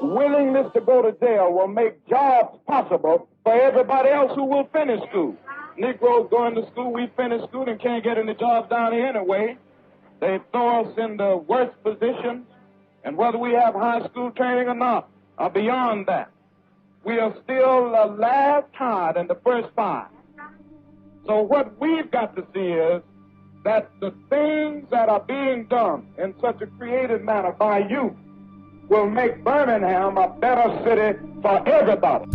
willingness to go to jail will make jobs possible for everybody else who will finish school. Negroes going to school, we finish school and can't get any jobs down here anyway. They throw us in the worst positions, and whether we have high school training or not, or beyond that, we are still last tied in the first five. So what we've got to see is that the things that are being done in such a creative manner by you will make Birmingham a better city for everybody.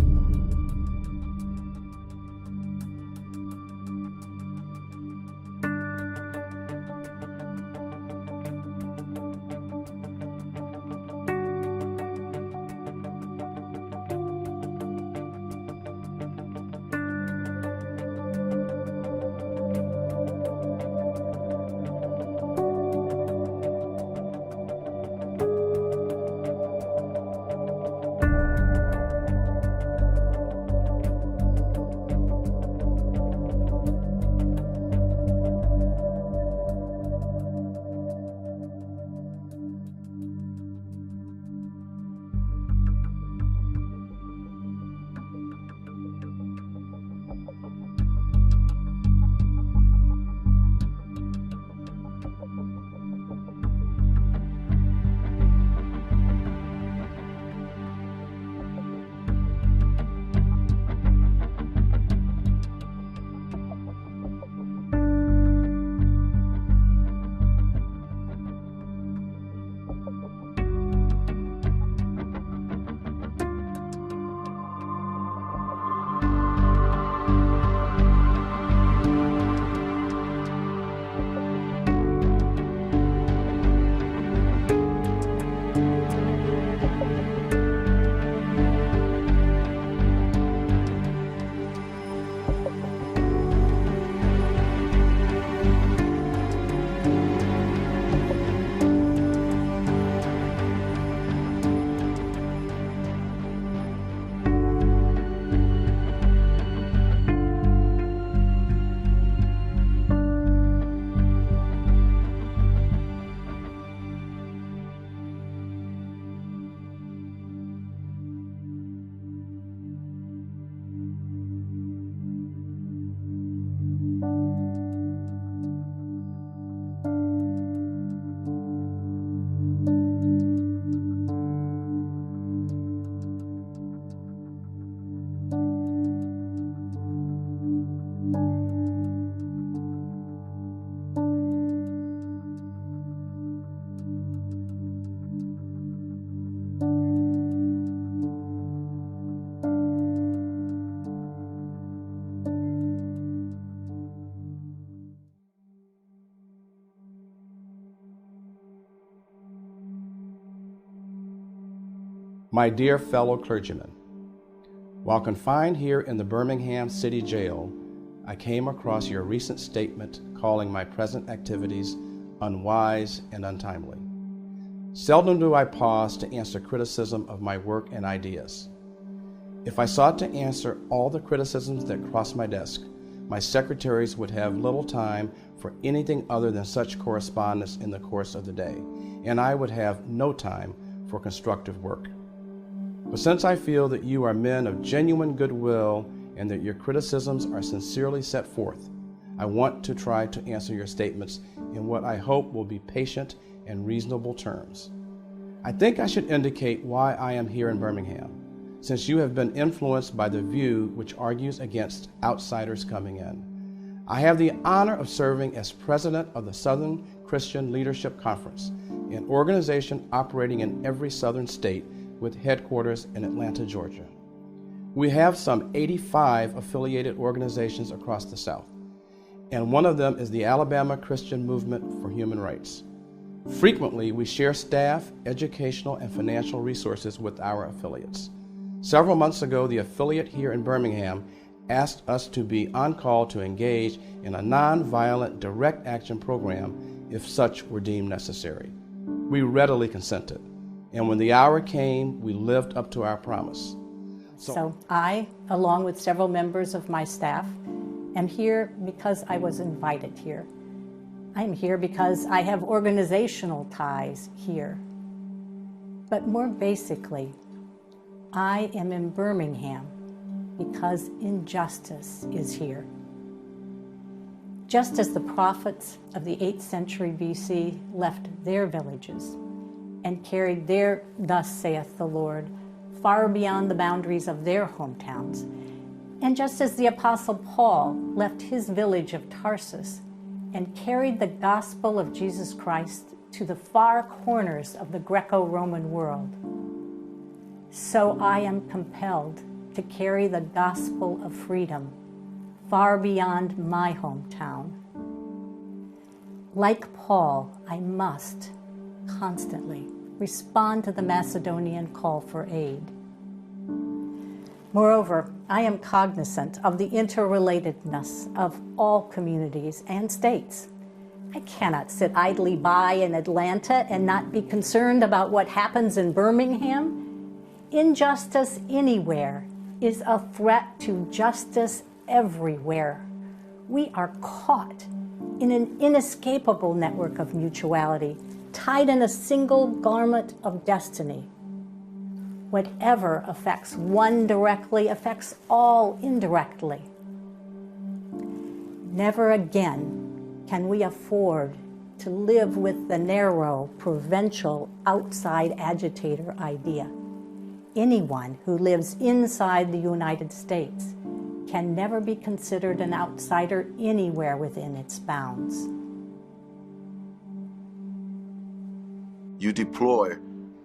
My dear fellow clergymen, while confined here in the Birmingham City Jail, I came across your recent statement calling my present activities unwise and untimely. Seldom do I pause to answer criticism of my work and ideas. If I sought to answer all the criticisms that cross my desk, my secretaries would have little time for anything other than such correspondence in the course of the day, and I would have no time for constructive work. But since I feel that you are men of genuine goodwill and that your criticisms are sincerely set forth, I want to try to answer your statements in what I hope will be patient and reasonable terms. I think I should indicate why I am here in Birmingham, since you have been influenced by the view which argues against outsiders coming in. I have the honor of serving as president of the Southern Christian Leadership Conference, an organization operating in every southern state with headquarters in Atlanta, Georgia. We have some 85 affiliated organizations across the South, and one of them is the Alabama Christian Movement for Human Rights. Frequently, we share staff, educational, and financial resources with our affiliates. Several months ago, the affiliate here in Birmingham asked us to be on call to engage in a nonviolent direct action program if such were deemed necessary. We readily consented, and when the hour came, we lived up to our promise. So I, along with several members of my staff, am here because I was invited here. I'm here because I have organizational ties here. But more basically, I am in Birmingham because injustice is here. Just as the prophets of the 8th century BC left their villages and carried their "Thus saith the Lord" far beyond the boundaries of their hometowns, and just as the Apostle Paul left his village of Tarsus and carried the gospel of Jesus Christ to the far corners of the Greco-Roman world, so I am compelled to carry the gospel of freedom far beyond my hometown. Like Paul, I must constantly respond to the Macedonian call for aid. Moreover, I am cognizant of the interrelatedness of all communities and states. I cannot sit idly by in Atlanta and not be concerned about what happens in Birmingham. Injustice anywhere is a threat to justice everywhere. We are caught in an inescapable network of mutuality, tied in a single garment of destiny. Whatever affects one directly affects all indirectly. Never again can we afford to live with the narrow, provincial, outside agitator idea. Anyone who lives inside the United States can never be considered an outsider anywhere within its bounds. You deploy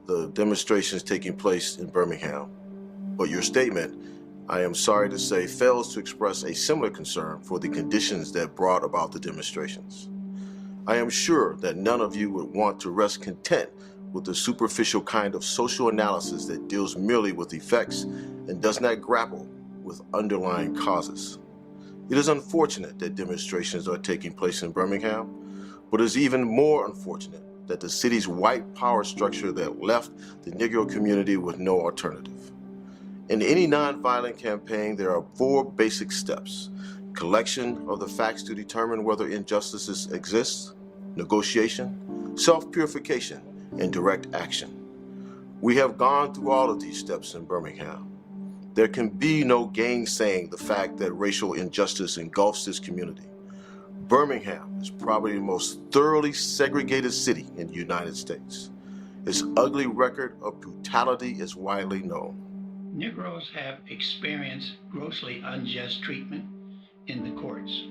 the demonstrations taking place in Birmingham, but your statement, I am sorry to say, fails to express a similar concern for the conditions that brought about the demonstrations. I am sure that none of you would want to rest content with the superficial kind of social analysis that deals merely with effects and does not grapple with underlying causes. It is unfortunate that demonstrations are taking place in Birmingham, but it is even more unfortunate that the city's white power structure that left the Negro community with no alternative. In any nonviolent campaign, there are 4 basic steps: collection of the facts to determine whether injustices exist, negotiation, self-purification, and direct action. We have gone through all of these steps in Birmingham. There can be no gainsaying the fact that racial injustice engulfs this community. Birmingham is probably the most thoroughly segregated city in the United States. Its ugly record of brutality is widely known. Negroes have experienced grossly unjust treatment in the courts.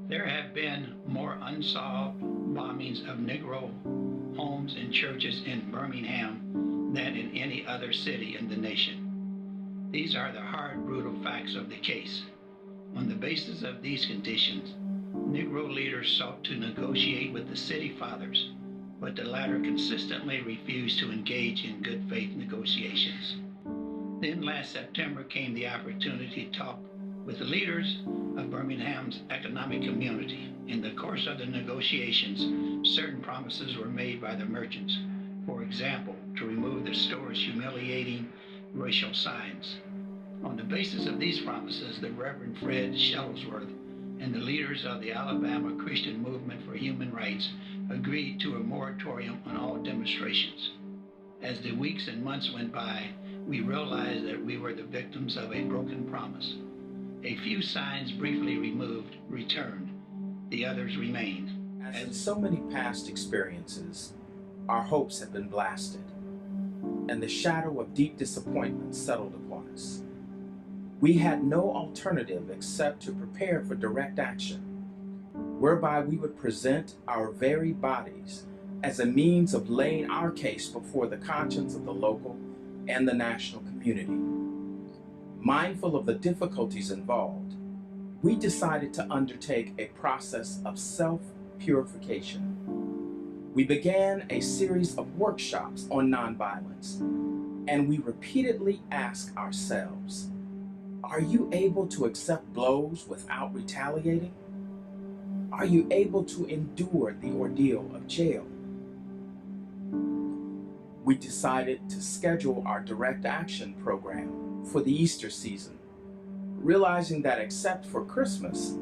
There have been more unsolved bombings of Negro homes and churches in Birmingham than in any other city in the nation. These are the hard, brutal facts of the case. On the basis of these conditions, Negro leaders sought to negotiate with the city fathers, but the latter consistently refused to engage in good faith negotiations. Then last September came the opportunity to talk with the leaders of Birmingham's economic community. In the course of the negotiations, certain promises were made by the merchants. For example, to remove the store's humiliating racial signs. On the basis of these promises, the Reverend Fred Shuttlesworth and the leaders of the Alabama Christian Movement for Human Rights agreed to a moratorium on all demonstrations. As the weeks and months went by, we realized that we were the victims of a broken promise. A few signs briefly removed returned. The others remained. As in so many past experiences, our hopes have been blasted, and the shadow of deep disappointment settled upon us. We had no alternative except to prepare for direct action, whereby we would present our very bodies as a means of laying our case before the conscience of the local and the national community. Mindful of the difficulties involved, we decided to undertake a process of self-purification. We began a series of workshops on nonviolence, and we repeatedly asked ourselves, are you able to accept blows without retaliating? Are you able to endure the ordeal of jail? We decided to schedule our direct action program for the Easter season, realizing that except for Christmas,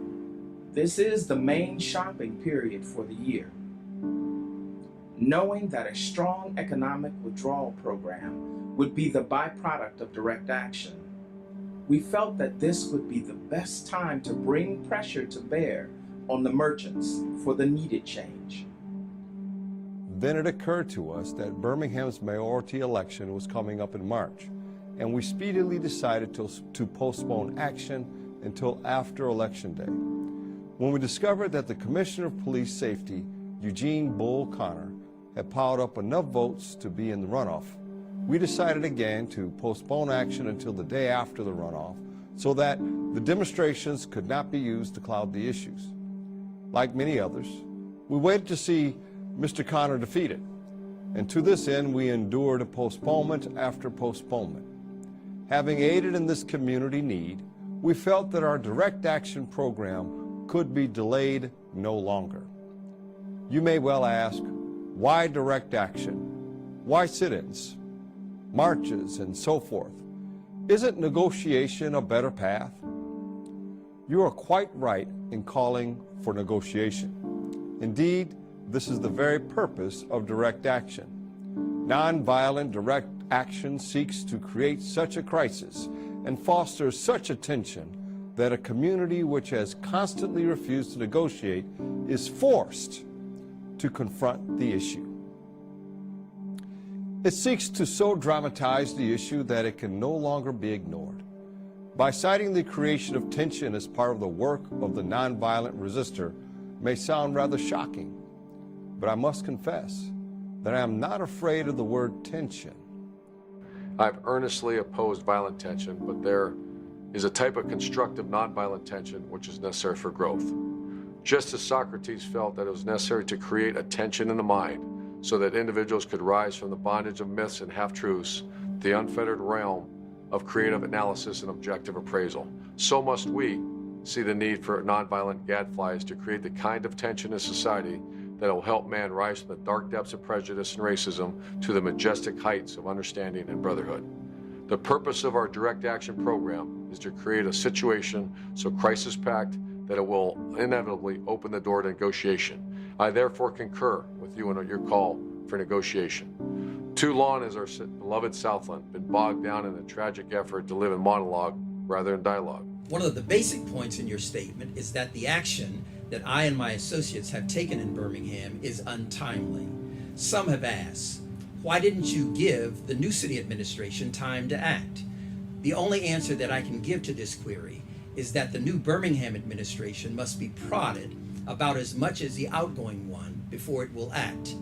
this is the main shopping period for the year. Knowing that a strong economic withdrawal program would be the byproduct of direct action. We felt that this would be the best time to bring pressure to bear on the merchants for the needed change. Then it occurred to us that Birmingham's mayoralty election was coming up in March, and we speedily decided to postpone action until after Election Day. When we discovered that the Commissioner of Police Safety, Eugene Bull Connor, had piled up enough votes to be in the runoff, we decided again to postpone action until the day after the runoff so that the demonstrations could not be used to cloud the issues. Like many others, we waited to see Mr. Connor defeated, and to this end we endured postponement after postponement. Having aided in this community need, we felt that our direct action program could be delayed no longer. You may well ask, why direct action? Why sit-ins, marches, and so forth? Isn't negotiation a better path? You are quite right in calling for negotiation. Indeed, this is the very purpose of direct action. Nonviolent direct action seeks to create such a crisis and fosters such a tension that a community which has constantly refused to negotiate is forced to confront the issue. It seeks to so dramatize the issue that it can no longer be ignored. By citing the creation of tension as part of the work of the nonviolent resistor may sound rather shocking, but I must confess that I am not afraid of the word tension. I've earnestly opposed violent tension, but there is a type of constructive nonviolent tension which is necessary for growth. Just as Socrates felt that it was necessary to create a tension in the mind so that individuals could rise from the bondage of myths and half-truths to the unfettered realm of creative analysis and objective appraisal, so must we see the need for nonviolent gadflies to create the kind of tension in society that will help man rise from the dark depths of prejudice and racism to the majestic heights of understanding and brotherhood. The purpose of our direct action program is to create a situation so crisis-packed that it will inevitably open the door to negotiation. I therefore concur with you in your call for negotiation. Too long has our beloved Southland been bogged down in a tragic effort to live in monologue rather than dialogue. One of the basic points in your statement is that the action that I and my associates have taken in Birmingham is untimely. Some have asked, why didn't you give the new city administration time to act? The only answer that I can give to this query is that the new Birmingham administration must be prodded about as much as the outgoing one before it will act.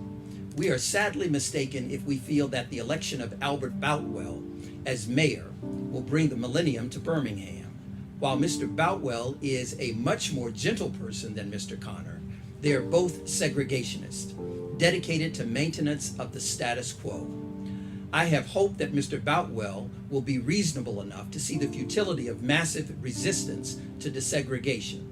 We are sadly mistaken if we feel that the election of Albert Boutwell as mayor will bring the millennium to Birmingham. While Mr. Boutwell is a much more gentle person than Mr. Connor, they are both segregationists, dedicated to maintenance of the status quo. I have hoped that Mr. Boutwell will be reasonable enough to see the futility of massive resistance to desegregation,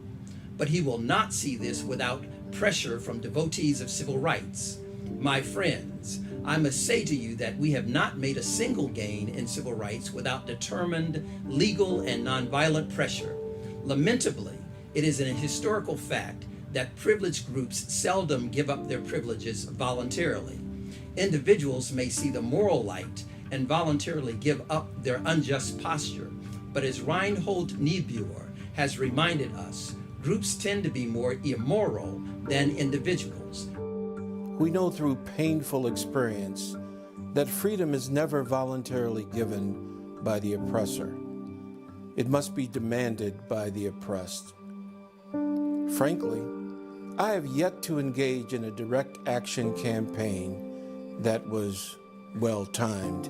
but he will not see this without pressure from devotees of civil rights. My friends, I must say to you that we have not made a single gain in civil rights without determined legal and nonviolent pressure. Lamentably, it is a historical fact that privileged groups seldom give up their privileges voluntarily. Individuals may see the moral light and voluntarily give up their unjust posture, but as Reinhold Niebuhr has reminded us, groups tend to be more immoral than individuals. We know through painful experience that freedom is never voluntarily given by the oppressor. It must be demanded by the oppressed. Frankly, I have yet to engage in a direct action campaign that was well-timed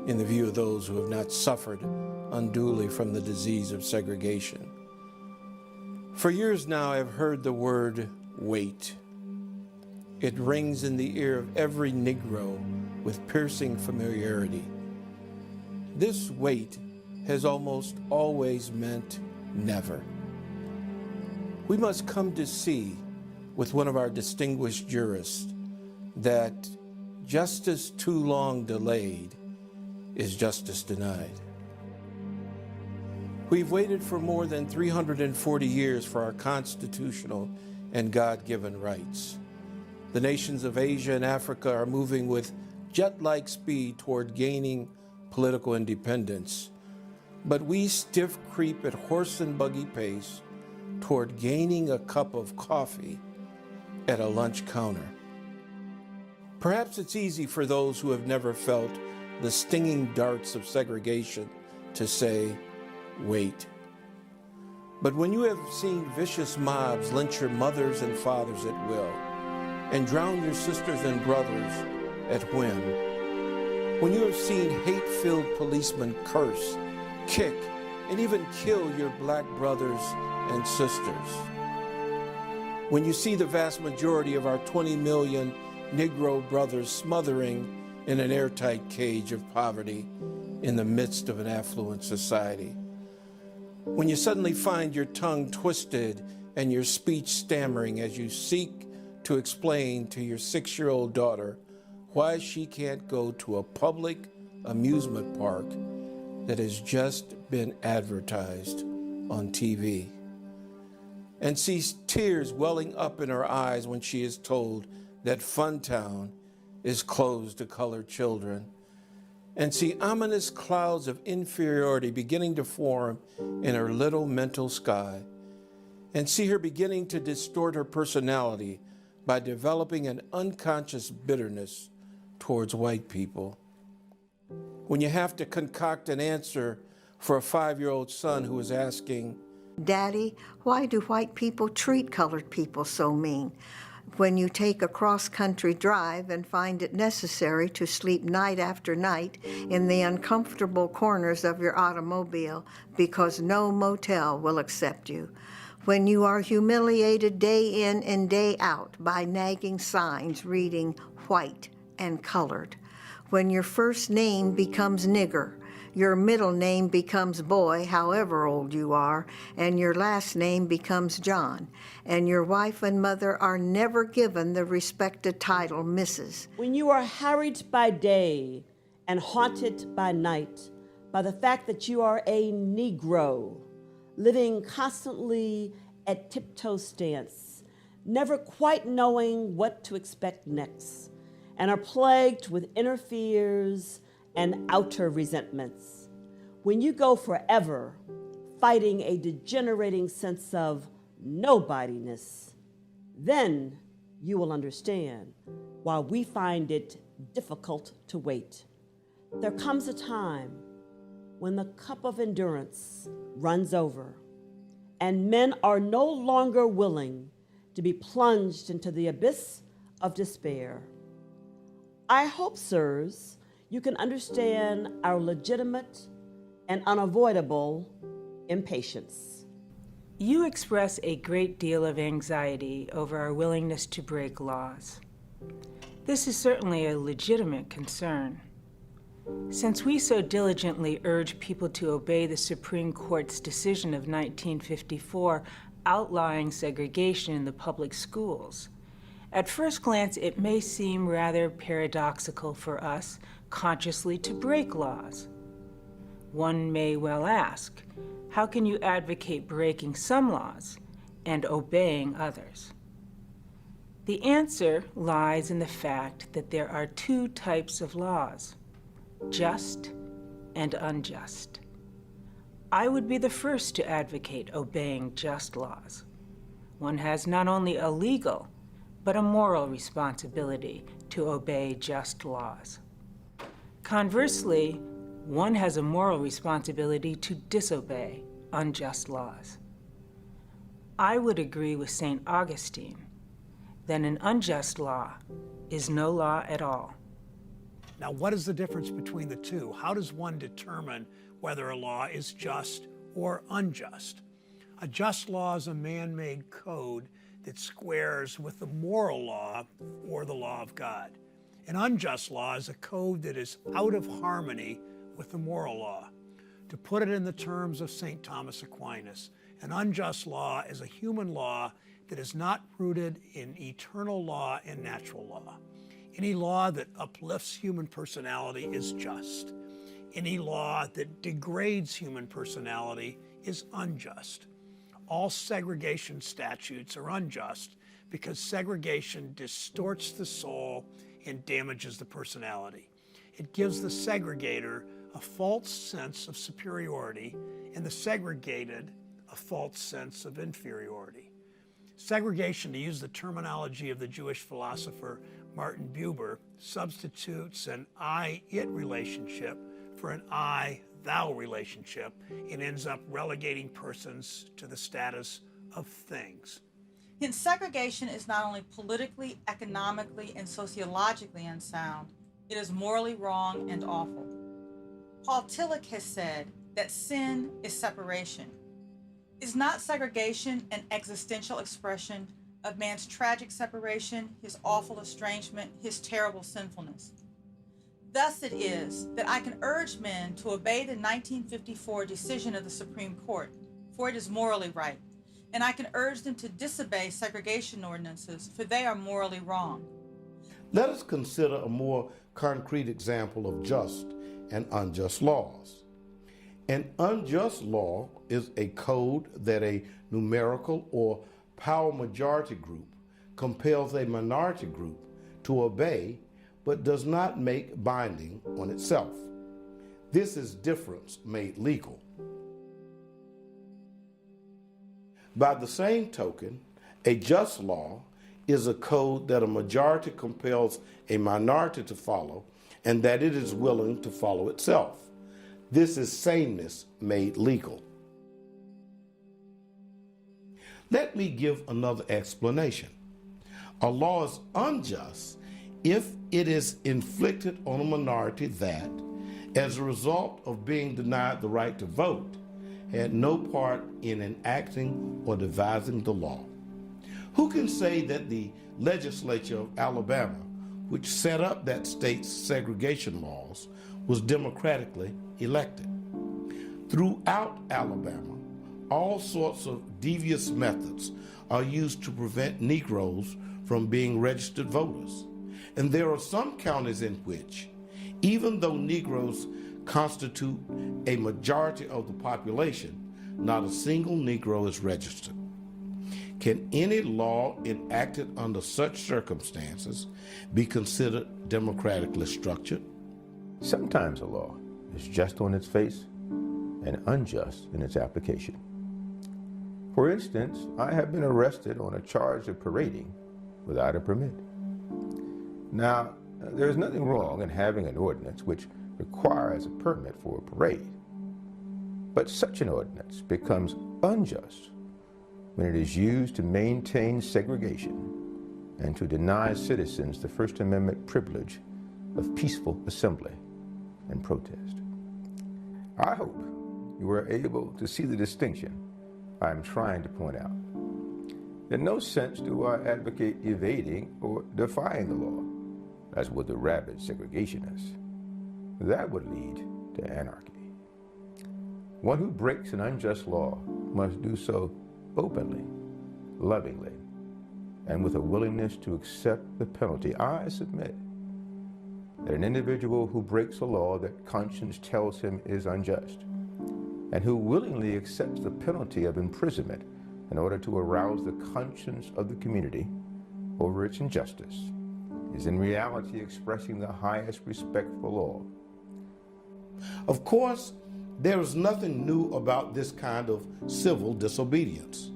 in the view of those who have not suffered unduly from the disease of segregation. For years now, I've heard the word wait. It rings in the ear of every Negro with piercing familiarity. This wait has almost always meant never. We must come to see, with one of our distinguished jurists, that justice too long delayed is justice denied. We've waited for more than 340 years for our constitutional and God-given rights. The nations of Asia and Africa are moving with jet-like speed toward gaining political independence, but we stiff creep at horse and buggy pace toward gaining a cup of coffee at a lunch counter. Perhaps it's easy for those who have never felt the stinging darts of segregation to say, wait. But when you have seen vicious mobs lynch your mothers and fathers at will, and drown your sisters and brothers at whim, when you have seen hate-filled policemen curse, kick, and even kill your black brothers and sisters, when you see the vast majority of our 20 million Negro brothers smothering in an airtight cage of poverty in the midst of an affluent society, when you suddenly find your tongue twisted and your speech stammering as you seek to explain to your 6-year-old daughter why she can't go to a public amusement park that has just been advertised on TV, and sees tears welling up in her eyes when she is told that Funtown is closed to colored children, and see ominous clouds of inferiority beginning to form in her little mental sky, and see her beginning to distort her personality by developing an unconscious bitterness towards white people. When you have to concoct an answer for a 5-year-old son who is asking, Daddy, why do white people treat colored people so mean? When you take a cross-country drive and find it necessary to sleep night after night in the uncomfortable corners of your automobile because no motel will accept you. When you are humiliated day in and day out by nagging signs reading white and colored. When your first name becomes nigger, your middle name becomes boy, however old you are, and your last name becomes John, and your wife and mother are never given the respected title Mrs. When you are harried by day and haunted by night by the fact that you are a Negro, living constantly at tiptoe stance, never quite knowing what to expect next, and are plagued with inner fears and outer resentments. When you go forever fighting a degenerating sense of nobodiness, then you will understand why we find it difficult to wait. There comes a time when the cup of endurance runs over and men are no longer willing to be plunged into the abyss of despair. I hope, sirs, you can understand our legitimate and unavoidable impatience. You express a great deal of anxiety over our willingness to break laws. This is certainly a legitimate concern. Since we so diligently urge people to obey the Supreme Court's decision of 1954 outlawing segregation in the public schools, at first glance it may seem rather paradoxical for us consciously to break laws. One may well ask, how can you advocate breaking some laws and obeying others? The answer lies in the fact that there are two types of laws, just and unjust. I would be the first to advocate obeying just laws. One has not only a legal, but a moral responsibility to obey just laws. Conversely, one has a moral responsibility to disobey unjust laws. I would agree with St. Augustine that an unjust law is no law at all. Now, what is the difference between the two? How does one determine whether a law is just or unjust? A just law is a man-made code that squares with the moral law or the law of God. An unjust law is a code that is out of harmony with the moral law. To put it in the terms of St. Thomas Aquinas, an unjust law is a human law that is not rooted in eternal law and natural law. Any law that uplifts human personality is just. Any law that degrades human personality is unjust. All segregation statutes are unjust because segregation distorts the soul and damages the personality. It gives the segregator a false sense of superiority, and the segregated, a false sense of inferiority. Segregation, to use the terminology of the Jewish philosopher Martin Buber, substitutes an I-it relationship for an I-thou relationship and ends up relegating persons to the status of things. Hence, segregation is not only politically, economically, and sociologically unsound, it is morally wrong and awful. Paul Tillich has said that sin is separation. Is not segregation an existential expression of man's tragic separation, his awful estrangement, his terrible sinfulness? Thus it is that I can urge men to obey the 1954 decision of the Supreme Court, for it is morally right, and I can urge them to disobey segregation ordinances, for they are morally wrong. Let us consider a more concrete example of just and unjust laws. An unjust law is a code that a numerical or power majority group compels a minority group to obey but does not make binding on itself. This is difference made legal. By the same token, a just law is a code that a majority compels a minority to follow and that it is willing to follow itself. This is sameness made legal. Let me give another explanation. A law is unjust if it is inflicted on a minority that, as a result of being denied the right to vote, had no part in enacting or devising the law. Who can say that the legislature of Alabama, which set up that state's segregation laws, was democratically elected? Throughout Alabama, all sorts of devious methods are used to prevent Negroes from being registered voters. And there are some counties in which, even though Negroes constitute a majority of the population, not a single Negro is registered. Can any law enacted under such circumstances be considered democratically structured? Sometimes a law is just on its face and unjust in its application. For instance, I have been arrested on a charge of parading without a permit. Now, there is nothing wrong in having an ordinance which requires a permit for a parade, but such an ordinance becomes unjust when it is used to maintain segregation and to deny citizens the First Amendment privilege of peaceful assembly and protest. I hope you are able to see the distinction I am trying to point out. In no sense do I advocate evading or defying the law, as would the rabid segregationists. That would lead to anarchy. One who breaks an unjust law must do so openly, lovingly, and with a willingness to accept the penalty. I submit that an individual who breaks a law that conscience tells him is unjust, and who willingly accepts the penalty of imprisonment in order to arouse the conscience of the community over its injustice, is in reality expressing the highest respect for law. Of course, there is nothing new about this kind of civil disobedience.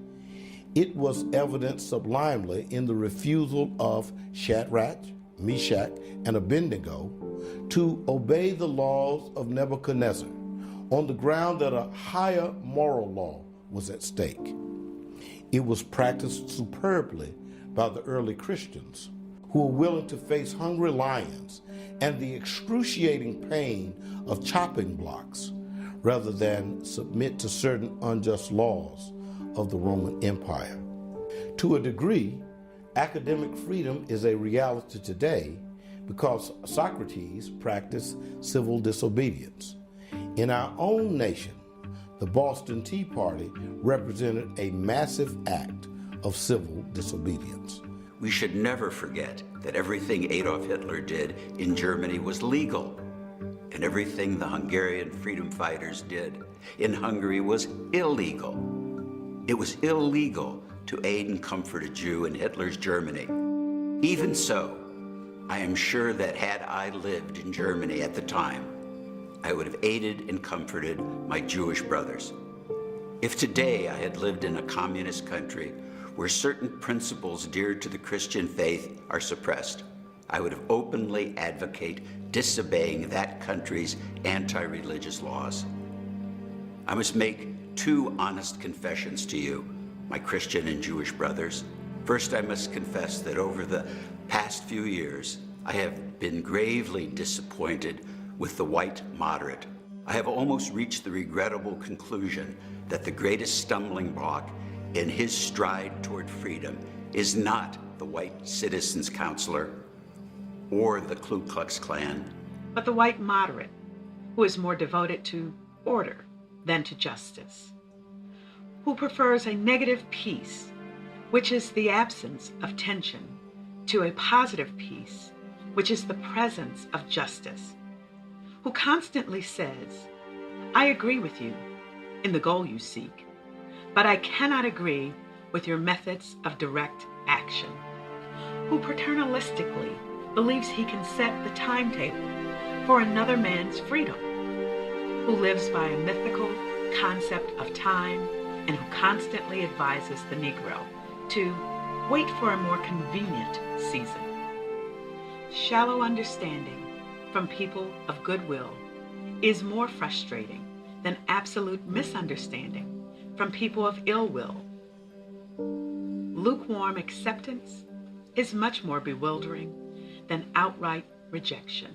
It was evident sublimely in the refusal of Shadrach, Meshach, and Abednego to obey the laws of Nebuchadnezzar on the ground that a higher moral law was at stake. It was practiced superbly by the early Christians who were willing to face hungry lions and the excruciating pain of chopping blocks rather than submit to certain unjust laws of the Roman Empire. To a degree, academic freedom is a reality today because Socrates practiced civil disobedience. In our own nation, the Boston Tea Party represented a massive act of civil disobedience. We should never forget that everything Adolf Hitler did in Germany was legal, and everything the Hungarian freedom fighters did in Hungary was illegal. It was illegal to aid and comfort a Jew in Hitler's Germany. Even so, I am sure that had I lived in Germany at the time, I would have aided and comforted my Jewish brothers. If today I had lived in a communist country where certain principles dear to the Christian faith are suppressed, I would have openly advocated disobeying that country's anti-religious laws. I must make two honest confessions to you, my Christian and Jewish brothers. First, I must confess that over the past few years, I have been gravely disappointed with the white moderate. I have almost reached the regrettable conclusion that the greatest stumbling block in his stride toward freedom is not the white citizens' counselor or the Ku Klux Klan, but the white moderate, who is more devoted to order than to justice, who prefers a negative peace, which is the absence of tension, to a positive peace, which is the presence of justice, who constantly says, I agree with you in the goal you seek, but I cannot agree with your methods of direct action, who paternalistically believes he can set the timetable for another man's freedom, who lives by a mythical concept of time and who constantly advises the Negro to wait for a more convenient season. Shallow understanding from people of goodwill is more frustrating than absolute misunderstanding from people of ill will. Lukewarm acceptance is much more bewildering than outright rejection.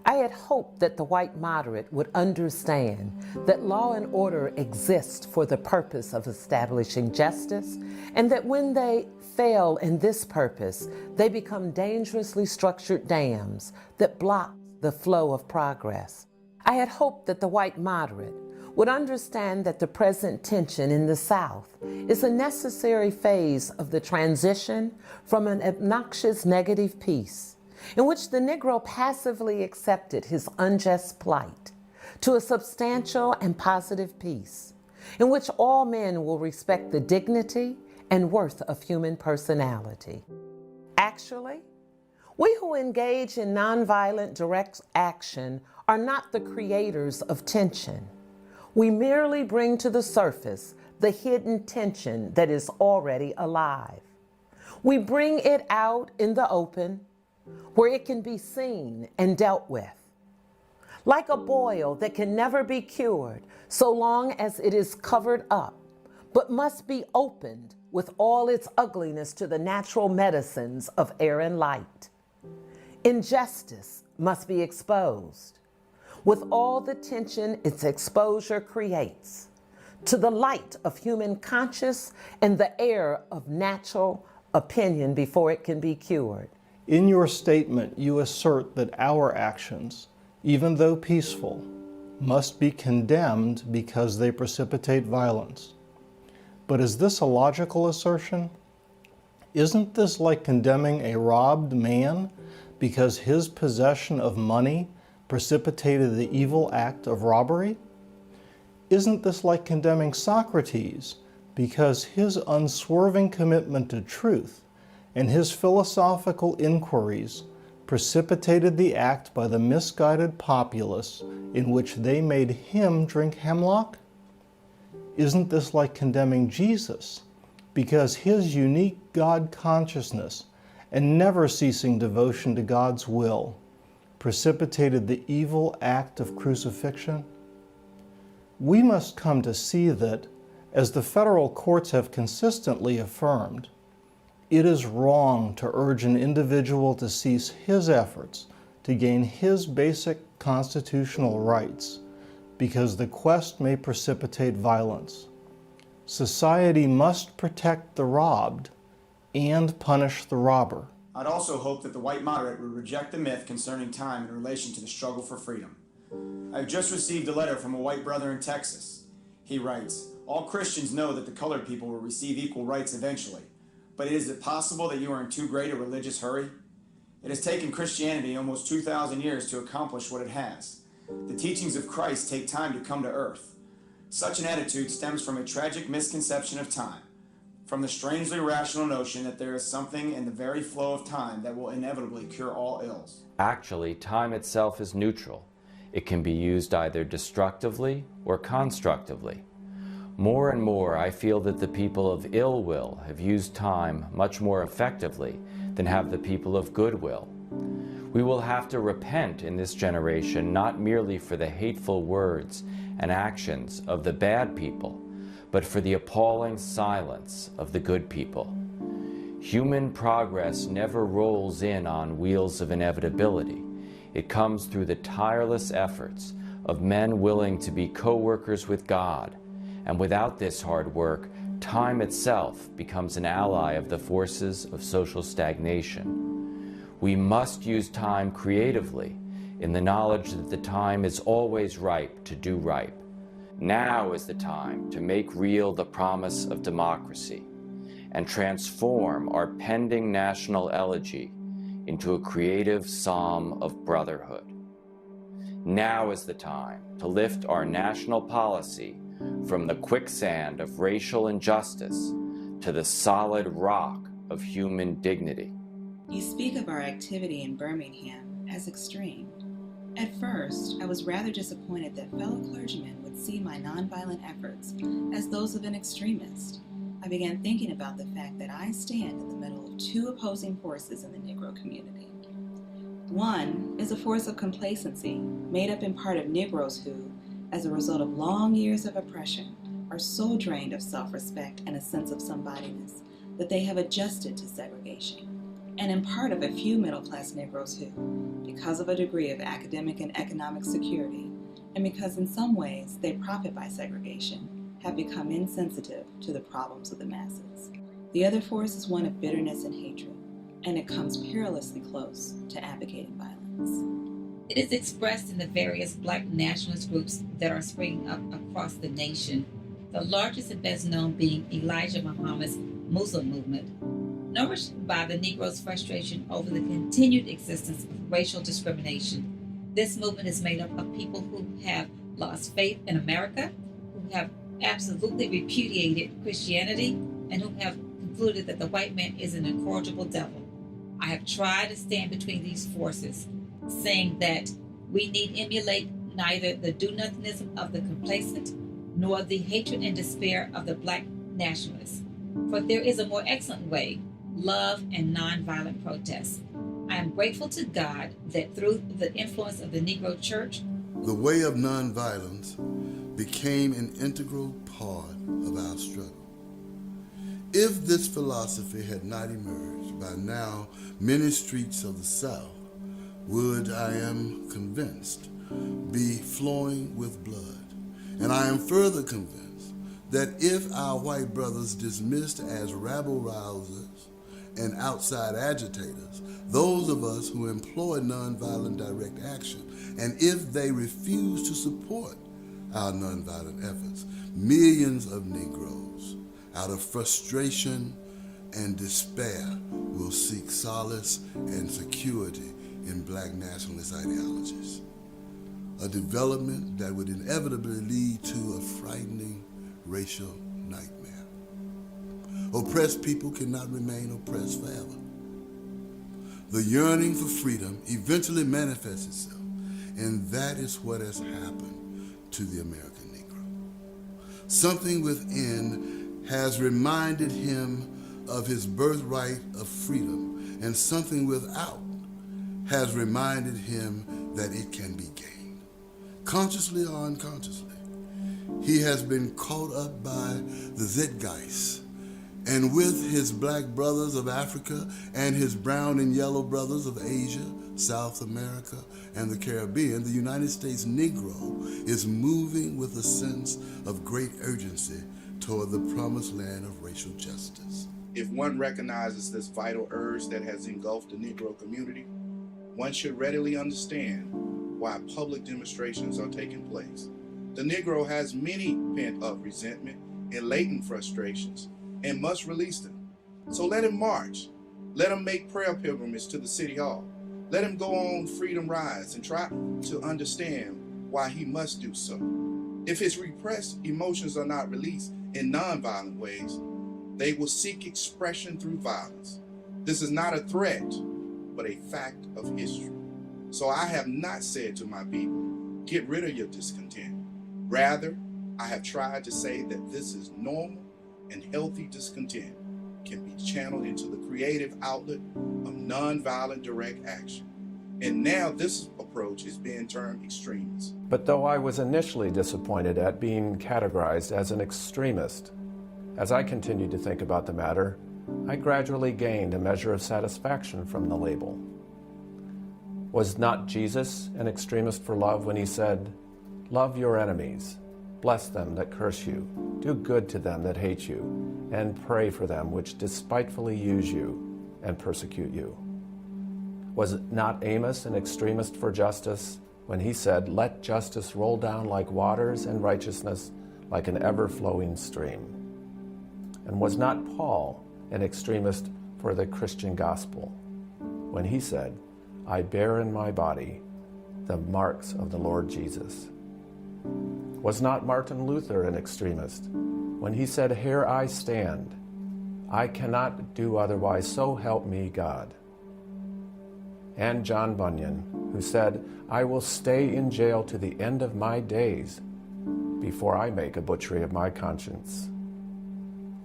I had hoped that the white moderate would understand that law and order exist for the purpose of establishing justice, and that when they fail in this purpose, they become dangerously structured dams that block the flow of progress. I had hoped that the white moderate would understand that the present tension in the South is a necessary phase of the transition from an obnoxious negative peace, in which the Negro passively accepted his unjust plight, to a substantial and positive peace, in which all men will respect the dignity and worth of human personality. Actually, we who engage in nonviolent direct action are not the creators of tension. We merely bring to the surface the hidden tension that is already alive. We bring it out in the open, where it can be seen and dealt with. Like a boil that can never be cured so long as it is covered up, but must be opened with all its ugliness to the natural medicines of air and light. Injustice must be exposed, with all the tension its exposure creates, to the light of human conscience and the air of natural opinion before it can be cured. In your statement, you assert that our actions, even though peaceful, must be condemned because they precipitate violence. But is this a logical assertion? Isn't this like condemning a robbed man because his possession of money precipitated the evil act of robbery? Isn't this like condemning Socrates because his unswerving commitment to truth and his philosophical inquiries precipitated the act by the misguided populace in which they made him drink hemlock? Isn't this like condemning Jesus because his unique God consciousness and never-ceasing devotion to God's will precipitated the evil act of crucifixion? We must come to see that, as the federal courts have consistently affirmed, it is wrong to urge an individual to cease his efforts to gain his basic constitutional rights because the quest may precipitate violence. Society must protect the robbed and punish the robber. I'd also hope that the white moderate would reject the myth concerning time in relation to the struggle for freedom. I've just received a letter from a white brother in Texas. He writes, all Christians know that the colored people will receive equal rights eventually, but is it possible that you are in too great a religious hurry? It has taken Christianity almost 2,000 years to accomplish what it has. The teachings of Christ take time to come to earth. Such an attitude stems from a tragic misconception of time, from the strangely rational notion that there is something in the very flow of time that will inevitably cure all ills. Actually, time itself is neutral. It can be used either destructively or constructively. More and more, I feel that the people of ill will have used time much more effectively than have the people of goodwill. We will have to repent in this generation not merely for the hateful words and actions of the bad people, but for the appalling silence of the good people. Human progress never rolls in on wheels of inevitability. It comes through the tireless efforts of men willing to be co-workers with God, and without this hard work, time itself becomes an ally of the forces of social stagnation. We must use time creatively in the knowledge that the time is always ripe to do right. Now is the time to make real the promise of democracy and transform our pending national elegy into a creative psalm of brotherhood. Now is the time to lift our national policy from the quicksand of racial injustice to the solid rock of human dignity. You speak of our activity in Birmingham as extreme. At first, I was rather disappointed that fellow clergymen would see my nonviolent efforts as those of an extremist. I began thinking about the fact that I stand in the middle of two opposing forces in the Negro community. One is a force of complacency, made up in part of Negroes who, as a result of long years of oppression, are so drained of self-respect and a sense of somebodyness that they have adjusted to segregation, and in part of a few middle-class Negroes who, because of a degree of academic and economic security, and because in some ways they profit by segregation, have become insensitive to the problems of the masses. The other force is one of bitterness and hatred, and it comes perilously close to advocating violence. It is expressed in the various Black nationalist groups that are springing up across the nation, the largest and best known being Elijah Muhammad's Muslim movement. Nourished by the Negro's frustration over the continued existence of racial discrimination, this movement is made up of people who have lost faith in America, who have absolutely repudiated Christianity, and who have concluded that the white man is an incorrigible devil. I have tried to stand between these forces, saying that we need emulate neither the do-nothingism of the complacent nor the hatred and despair of the Black nationalists. For there is a more excellent way, love and nonviolent protest. I am grateful to God that through the influence of the Negro Church, the way of nonviolence became an integral part of our struggle. If this philosophy had not emerged, by now many streets of the South would, I am convinced, be flowing with blood. And I am further convinced that if our white brothers dismissed as rabble-rousers and outside agitators those of us who employ nonviolent direct action, and if they refuse to support our nonviolent efforts, millions of Negroes, out of frustration and despair, will seek solace and security in Black nationalist ideologies. A development that would inevitably lead to a frightening racial nightmare. Oppressed people cannot remain oppressed forever. The yearning for freedom eventually manifests itself, and that is what has happened to the American Negro. Something within has reminded him of his birthright of freedom, and something without has reminded him that it can be gained, consciously or unconsciously. He has been caught up by the zeitgeist, and with his Black brothers of Africa and his brown and yellow brothers of Asia, South America, and the Caribbean, the United States Negro is moving with a sense of great urgency toward the promised land of racial justice. If one recognizes this vital urge that has engulfed the Negro community, one should readily understand why public demonstrations are taking place. The Negro has many pent-up resentment and latent frustrations and must release them. So let him march. Let him make prayer pilgrimage to the City Hall. Let him go on freedom rides and try to understand why he must do so. If his repressed emotions are not released in nonviolent ways, they will seek expression through violence. This is not a threat, but a fact of history. So I have not said to my people, get rid of your discontent. Rather, I have tried to say that this is normal and healthy discontent can be channeled into the creative outlet of nonviolent direct action. And now this approach is being termed extremist. But though I was initially disappointed at being categorized as an extremist, as I continued to think about the matter, I gradually gained a measure of satisfaction from the label. Was not Jesus an extremist for love when he said, "Love your enemies, bless them that curse you, do good to them that hate you, and pray for them which despitefully use you and persecute you"? Was not Amos an extremist for justice when he said, "Let justice roll down like waters and righteousness like an ever-flowing stream"? And was not Paul an extremist for the Christian gospel when he said, "I bear in my body the marks of the Lord Jesus"? Was not Martin Luther an extremist when he said, "Here I stand, I cannot do otherwise, so help me God"? And John Bunyan, who said, "I will stay in jail to the end of my days before I make a butchery of my conscience."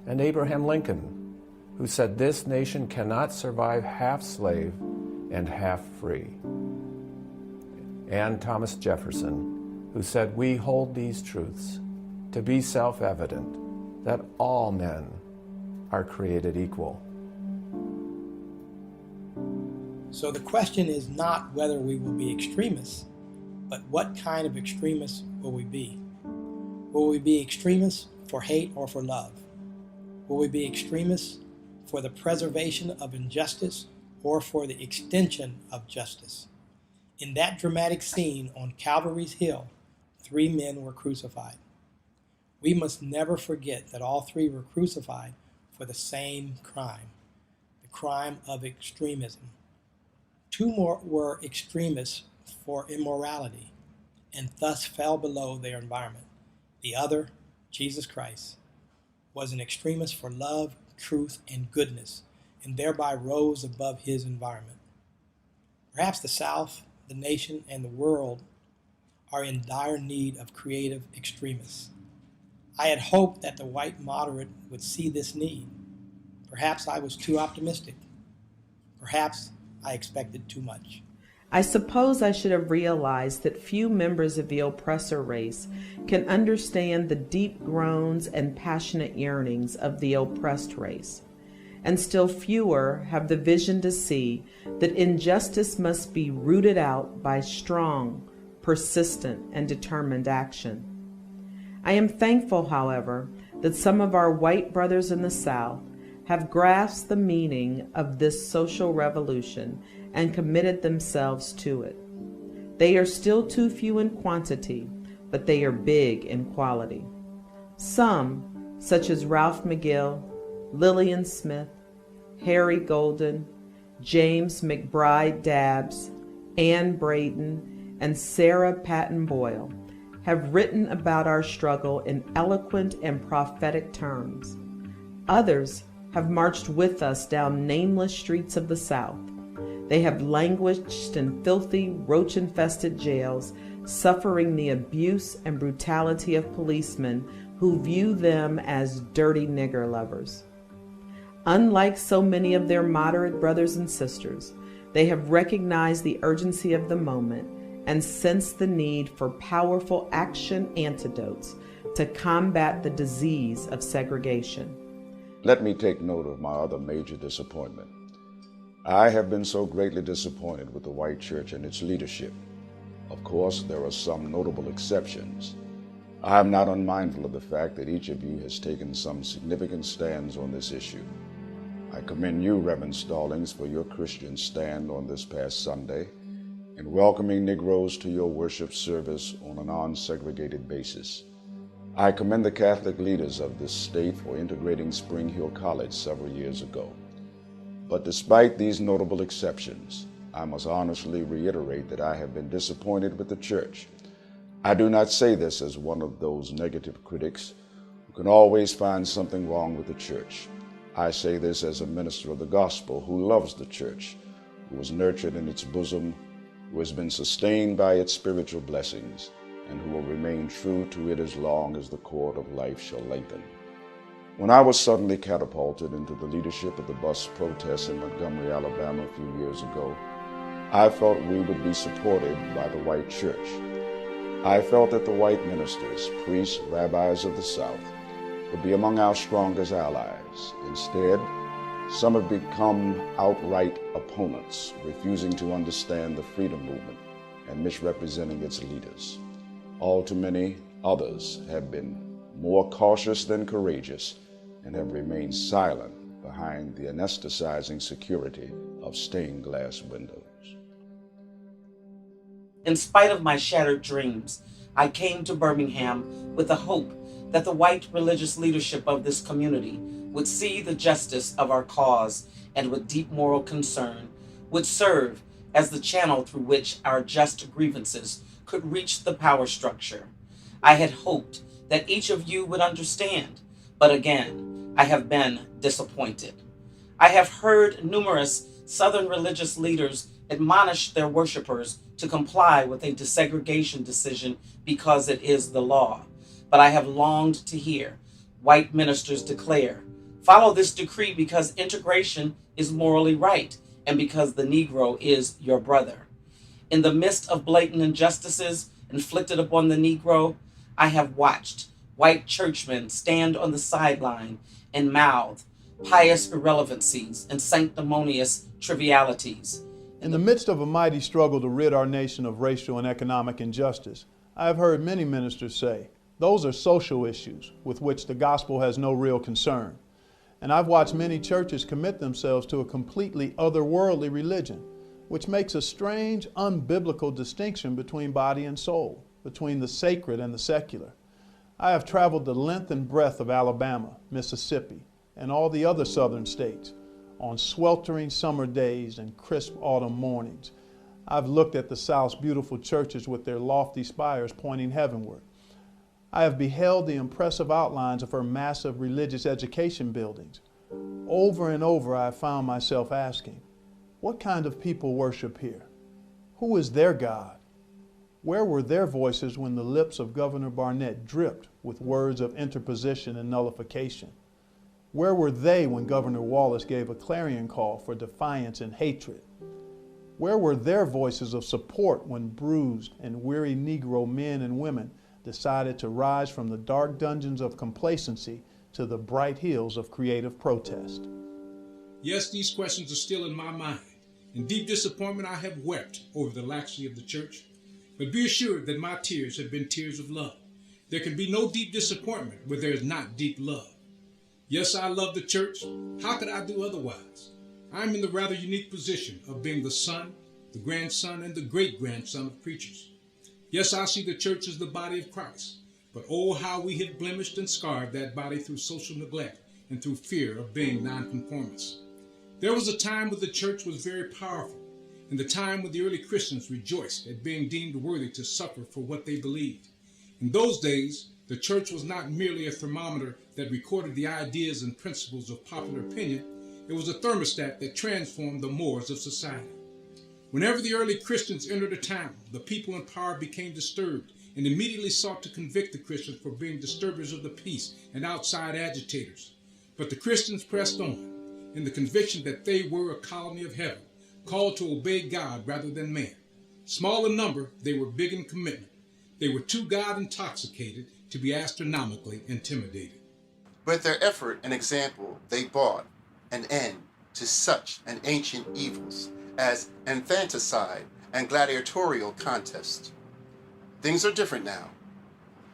And Abraham Lincoln, who said, "This nation cannot survive half slave and half free." And Thomas Jefferson, who said, "We hold these truths to be self-evident, that all men are created equal." So the question is not whether we will be extremists, but what kind of extremists will we be? Will we be extremists for hate or for love? Will we be extremists for the preservation of injustice or for the extension of justice? In that dramatic scene on Calvary's Hill, 3 men were crucified. We must never forget that all 3 were crucified for the same crime, the crime of extremism. 2 more were extremists for immorality and thus fell below their environment. The other, Jesus Christ, was an extremist for love, truth, and goodness, and thereby rose above his environment. Perhaps the South, the nation, and the world are in dire need of creative extremists. I had hoped that the white moderate would see this need. Perhaps I was too optimistic. Perhaps I expected too much. I suppose I should have realized that few members of the oppressor race can understand the deep groans and passionate yearnings of the oppressed race, and still fewer have the vision to see that injustice must be rooted out by strong, persistent, and determined action. I am thankful, however, that some of our white brothers in the South have grasped the meaning of this social revolution and committed themselves to it. They are still too few in quantity, but they are big in quality. Some, such as Ralph McGill, Lillian Smith, Harry Golden, James McBride Dabbs, Ann Braden, and Sarah Patton Boyle, have written about our struggle in eloquent and prophetic terms. Others have marched with us down nameless streets of the South. They have languished in filthy, roach-infested jails, suffering the abuse and brutality of policemen who view them as dirty nigger lovers. Unlike so many of their moderate brothers and sisters, they have recognized the urgency of the moment and sensed the need for powerful action antidotes to combat the disease of segregation. Let me take note of my other major disappointment. I have been so greatly disappointed with the white church and its leadership. Of course, there are some notable exceptions. I am not unmindful of the fact that each of you has taken some significant stands on this issue. I commend you, Reverend Stallings, for your Christian stand on this past Sunday in welcoming Negroes to your worship service on a non-segregated basis. I commend the Catholic leaders of this state for integrating Spring Hill College several years ago. But despite these notable exceptions, I must honestly reiterate that I have been disappointed with the church. I do not say this as one of those negative critics who can always find something wrong with the church. I say this as a minister of the gospel who loves the church, who was nurtured in its bosom, who has been sustained by its spiritual blessings, and who will remain true to it as long as the cord of life shall lengthen. When I was suddenly catapulted into the leadership of the bus protests in Montgomery, Alabama a few years ago, I felt we would be supported by the white church. I felt that the white ministers, priests, rabbis of the South would be among our strongest allies. Instead, some have become outright opponents, refusing to understand the freedom movement and misrepresenting its leaders. All too many others have been more cautious than courageous and have remained silent behind the anesthetizing security of stained glass windows. In spite of my shattered dreams, I came to Birmingham with the hope that the white religious leadership of this community would see the justice of our cause and with deep moral concern would serve as the channel through which our just grievances could reach the power structure. I had hoped that each of you would understand, but again, I have been disappointed. I have heard numerous Southern religious leaders admonish their worshipers to comply with a desegregation decision because it is the law. But I have longed to hear white ministers declare, follow this decree because integration is morally right and because the Negro is your brother. In the midst of blatant injustices inflicted upon the Negro, I have watched white churchmen stand on the sideline and mouth pious irrelevancies and sanctimonious trivialities. In the midst of a mighty struggle to rid our nation of racial and economic injustice, I have heard many ministers say, those are social issues with which the gospel has no real concern. And I've watched many churches commit themselves to a completely otherworldly religion, which makes a strange, unbiblical distinction between body and soul, between the sacred and the secular. I have traveled the length and breadth of Alabama, Mississippi, and all the other southern states on sweltering summer days and crisp autumn mornings. I've looked at the South's beautiful churches with their lofty spires pointing heavenward. I have beheld the impressive outlines of her massive religious education buildings. Over and over I have found myself asking, what kind of people worship here? Who is their God? Where were their voices when the lips of Governor Barnett dripped with words of interposition and nullification? Where were they when Governor Wallace gave a clarion call for defiance and hatred? Where were their voices of support when bruised and weary Negro men and women decided to rise from the dark dungeons of complacency to the bright hills of creative protest? Yes, these questions are still in my mind. In deep disappointment, I have wept over the laxity of the church. But be assured that my tears have been tears of love. There can be no deep disappointment where there is not deep love. Yes, I love the church. How could I do otherwise? I'm in the rather unique position of being the son, the grandson, and the great-grandson of preachers. Yes, I see the church as the body of Christ, but oh, how we have blemished and scarred that body through social neglect and through fear of being nonconformists. There was a time when the church was very powerful, and the time when the early Christians rejoiced at being deemed worthy to suffer for what they believed. In those days, the church was not merely a thermometer that recorded the ideas and principles of popular opinion. It was a thermostat that transformed the mores of society. Whenever the early Christians entered a town, the people in power became disturbed and immediately sought to convict the Christians for being disturbers of the peace and outside agitators. But the Christians pressed on in the conviction that they were a colony of heaven, called to obey God rather than man. Small in number, they were big in commitment. They were too God-intoxicated to be astronomically intimidated. With their effort and example, they brought an end to such an ancient evils as infanticide and gladiatorial contest. Things are different now.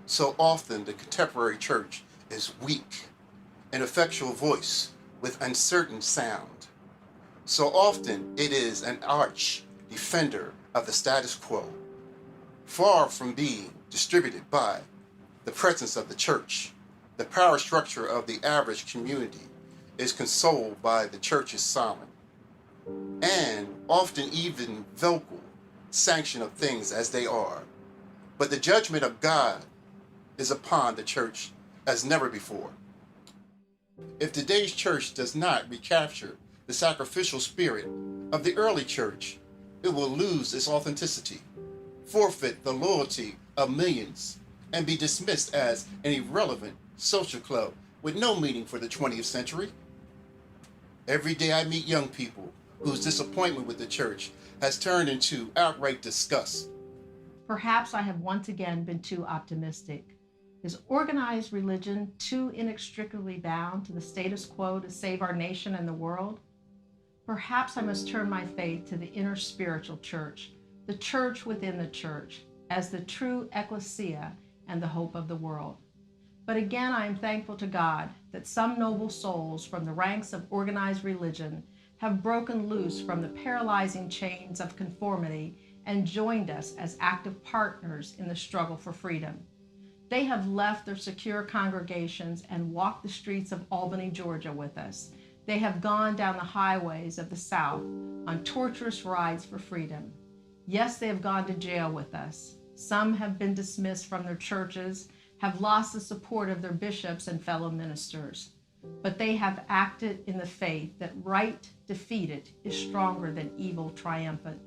So often the contemporary church is weak, an effectual voice with uncertain sound. So often it is an arch defender of the status quo, far from being distributed by the presence of the church. The power structure of the average community is consoled by the church's solemn and often even vocal sanction of things as they are. But the judgment of God is upon the church as never before. If today's church does not recapture the sacrificial spirit of the early church, it will lose its authenticity, forfeit the loyalty of millions, and be dismissed as an irrelevant social club with no meaning for the 20th century. Every day I meet young people whose disappointment with the church has turned into outright disgust. Perhaps I have once again been too optimistic. Is organized religion too inextricably bound to the status quo to save our nation and the world? Perhaps I must turn my faith to the inner spiritual church, the church within the church, as the true ecclesia and the hope of the world. But again, I am thankful to God that some noble souls from the ranks of organized religion have broken loose from the paralyzing chains of conformity and joined us as active partners in the struggle for freedom. They have left their secure congregations and walked the streets of Albany, Georgia with us. They have gone down the highways of the South on torturous rides for freedom. Yes, they have gone to jail with us. Some have been dismissed from their churches, have lost the support of their bishops and fellow ministers. But they have acted in the faith that right defeated is stronger than evil triumphant.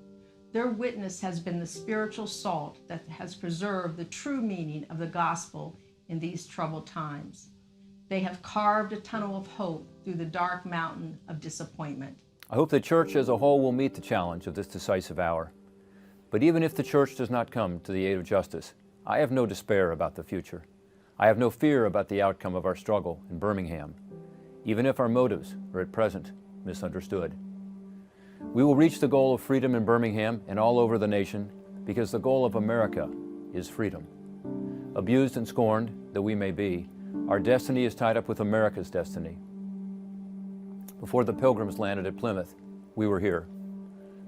Their witness has been the spiritual salt that has preserved the true meaning of the gospel in these troubled times. They have carved a tunnel of hope through the dark mountain of disappointment. I hope the church as a whole will meet the challenge of this decisive hour. But even if the church does not come to the aid of justice, I have no despair about the future. I have no fear about the outcome of our struggle in Birmingham, even if our motives are at present misunderstood. We will reach the goal of freedom in Birmingham and all over the nation because the goal of America is freedom. Abused and scorned though we may be, our destiny is tied up with America's destiny. Before the Pilgrims landed at Plymouth, we were here.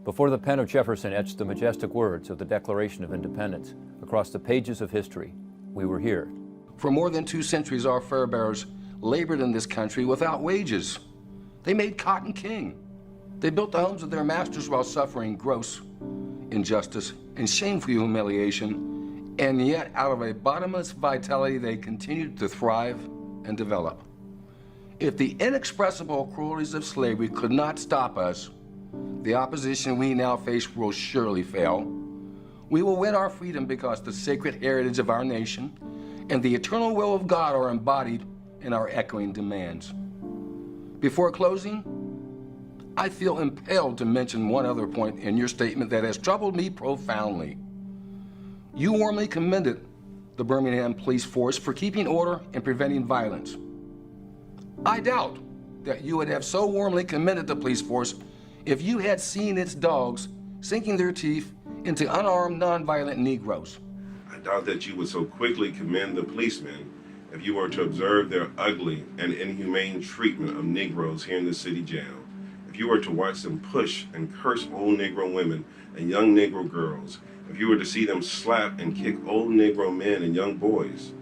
Before the pen of Jefferson etched the majestic words of the Declaration of Independence across the pages of history, we were here. For more than 2 centuries, our fur-bearers labored in this country without wages. They made cotton king. They built the homes of their masters while suffering gross injustice and shameful humiliation, and yet out of a bottomless vitality they continued to thrive and develop. If the inexpressible cruelties of slavery could not stop us, the opposition we now face will surely fail. We will win our freedom because the sacred heritage of our nation and the eternal will of God are embodied in our echoing demands. Before closing, I feel impelled to mention one other point in your statement that has troubled me profoundly. You warmly commended the Birmingham police force for keeping order and preventing violence. I doubt that you would have so warmly commended the police force if you had seen its dogs sinking their teeth into unarmed, nonviolent Negroes. I doubt that you would so quickly commend the policemen if you were to observe their ugly and inhumane treatment of Negroes here in the city jail. If you were to watch them push and curse old Negro women and young Negro girls, if you were to see them slap and kick old Negro men and young boys,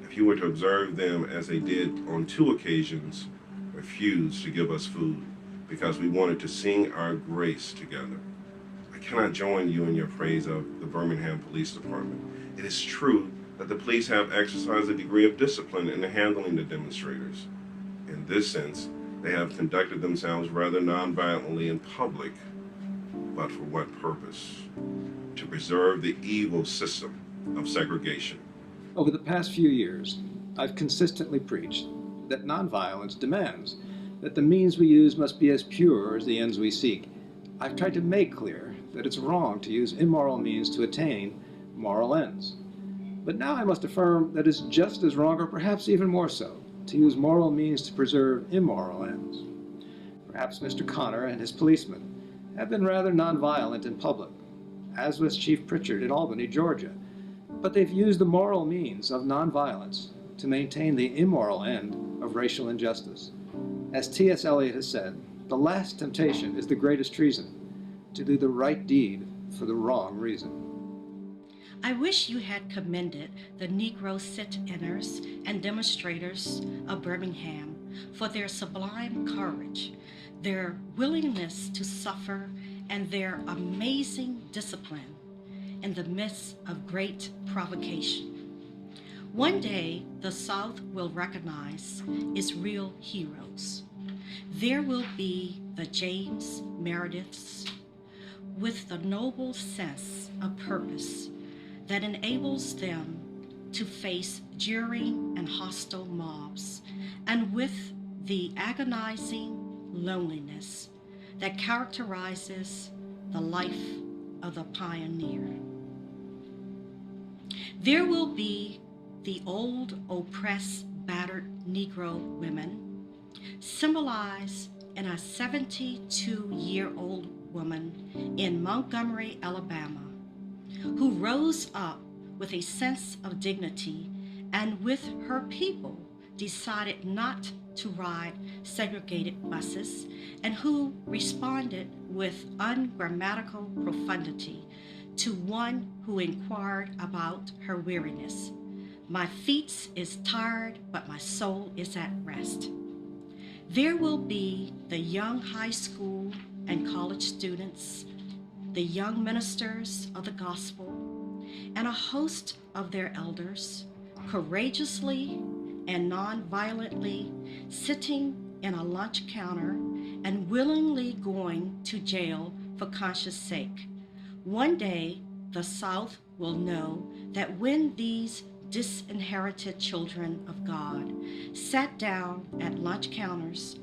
if you were to observe them as they did on 2 occasions, refuse to give us food because we wanted to sing our grace together. I cannot join you in your praise of the Birmingham Police Department. It is true that the police have exercised a degree of discipline in handling the demonstrators. In this sense, they have conducted themselves rather nonviolently in public, but for what purpose? To preserve the evil system of segregation. Over the past few years, I've consistently preached that nonviolence demands that the means we use must be as pure as the ends we seek. I've tried to make clear that it's wrong to use immoral means to attain moral ends. But now I must affirm that it's just as wrong, or perhaps even more so, to use moral means to preserve immoral ends. Perhaps Mr. Connor and his policemen have been rather nonviolent in public, as was Chief Pritchard in Albany, Georgia, but they've used the moral means of nonviolence to maintain the immoral end of racial injustice. As T.S. Eliot has said, the last temptation is the greatest treason, to do the right deed for the wrong reason. I wish you had commended the Negro sit-inners and demonstrators of Birmingham for their sublime courage, their willingness to suffer, and their amazing discipline in the midst of great provocation. One day, the South will recognize its real heroes. There will be the James Merediths, with the noble sense of purpose that enables them to face jeering and hostile mobs, and with the agonizing loneliness that characterizes the life of the pioneer. There will be the old, oppressed, battered Negro women, symbolized in a 72-year-old woman in Montgomery, Alabama, who rose up with a sense of dignity and with her people decided not to ride segregated buses, and who responded with ungrammatical profundity to one who inquired about her weariness. My feet is tired, but my soul is at rest. There will be the young high school and college students, the young ministers of the gospel, and a host of their elders, courageously and non-violently sitting in a lunch counter and willingly going to jail for conscience sake. One day, the South will know that when these disinherited children of God sat down at lunch counters,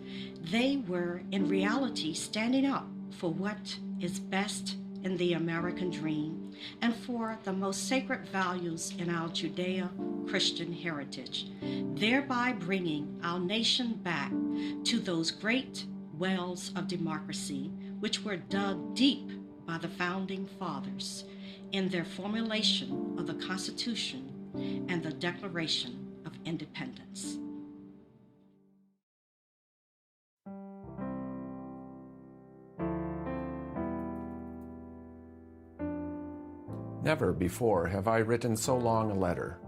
they were in reality standing up for what is best in the American dream and for the most sacred values in our Judeo-Christian heritage, thereby bringing our nation back to those great wells of democracy which were dug deep by the founding fathers in their formulation of the Constitution and the Declaration of Independence. Never before have I written so long a letter.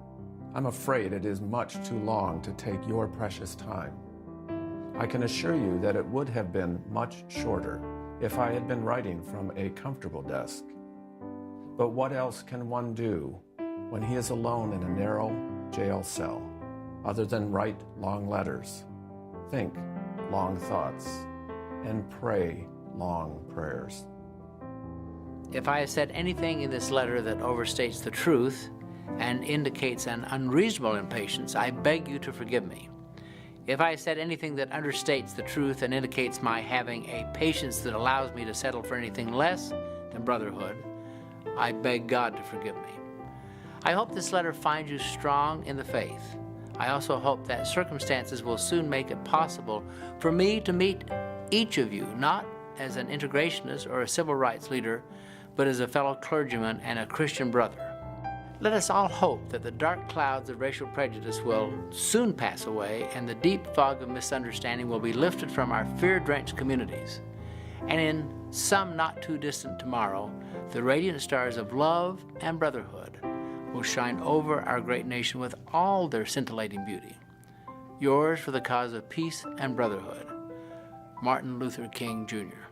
I'm afraid it is much too long to take your precious time. I can assure you that it would have been much shorter if I had been writing from a comfortable desk. But what else can one do when he is alone in a narrow jail cell, other than write long letters, think long thoughts, and pray long prayers? If I have said anything in this letter that overstates the truth and indicates an unreasonable impatience, I beg you to forgive me. If I have said anything that understates the truth and indicates my having a patience that allows me to settle for anything less than brotherhood, I beg God to forgive me. I hope this letter finds you strong in the faith. I also hope that circumstances will soon make it possible for me to meet each of you, not as an integrationist or a civil rights leader, but as a fellow clergyman and a Christian brother. Let us all hope that the dark clouds of racial prejudice will soon pass away and the deep fog of misunderstanding will be lifted from our fear-drenched communities. And in some not too distant tomorrow, the radiant stars of love and brotherhood will shine over our great nation with all their scintillating beauty. Yours for the cause of peace and brotherhood, Martin Luther King, Jr.